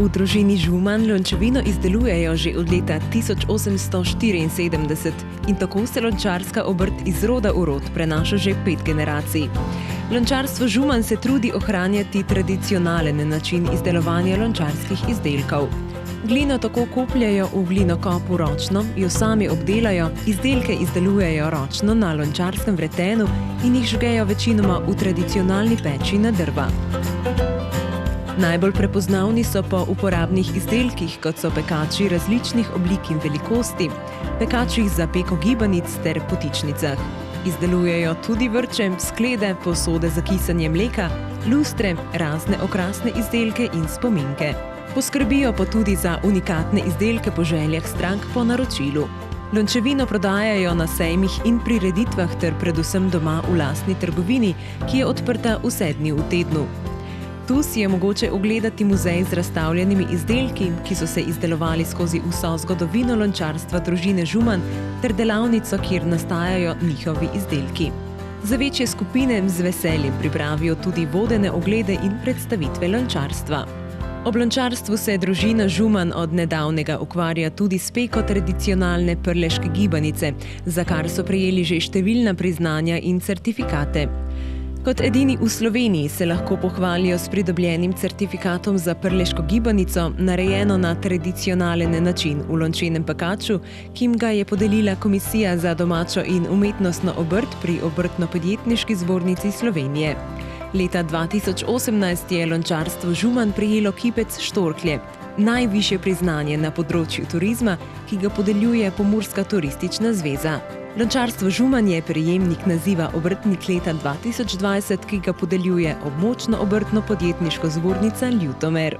V družini Žuman lončevino izdelujejo že od leta 1874 in tako se lončarska obrt iz roda v rod prenaša že 5 generacij. Lončarstvo Žuman se trudi ohranjati tradicionalen način izdelovanja lončarskih izdelkov. Glino tako kopljajo v glinokopu ročno, jo sami obdelajo, izdelke izdelujejo ročno na lončarskem vretenu in jih žgejo večinoma v tradicionalni peči na drva. Najbolj prepoznavni so po uporabnih izdelkih, kot so pekači različnih oblik in velikosti, pekačih za peko gibanic ter potičnicah. Izdelujejo tudi vrče, sklede, posode za kisanje mleka, lustre, razne okrasne izdelke in spominke. Poskrbijo pa tudi za unikatne izdelke po željah strank po naročilu. Lončevino prodajajo na sejmih in prireditvah ter predvsem doma v lastni trgovini, ki je odprta vse dni v tednu. Tu si je mogoče ogledati muzej z razstavljenimi izdelki, ki so se izdelovali skozi vso zgodovino lončarstva družine Žuman, ter delavnico, kjer nastajajo njihovi izdelki. Za večje skupine z veseljem pripravijo tudi vodene oglede in predstavitve lončarstva. Ob lončarstvu se družina Žuman od nedavnega ukvarja tudi s peko tradicionalne prleške gibanice, za kar so prejeli že številna priznanja in certifikate. Kot edini v Sloveniji se lahko pohvalijo s pridobljenim certifikatom za prleško gibanico, narejeno na tradicionalen način v lončenem pekaču, ki jim ga je podelila Komisija za domačo in umetnostno obrt pri Obrtno-podjetniški zbornici Slovenije. Leta 2018 je lončarstvo Žuman prejelo kipec štorklje, najvišje priznanje na področju turizma, ki ga podeljuje Pomurska turistična zveza. Lončarstvo Žuman je prejemnik naziva Obrtnik leta 2020, ki ga podeljuje Območno obrtno-podjetniško zbornica Ljutomer.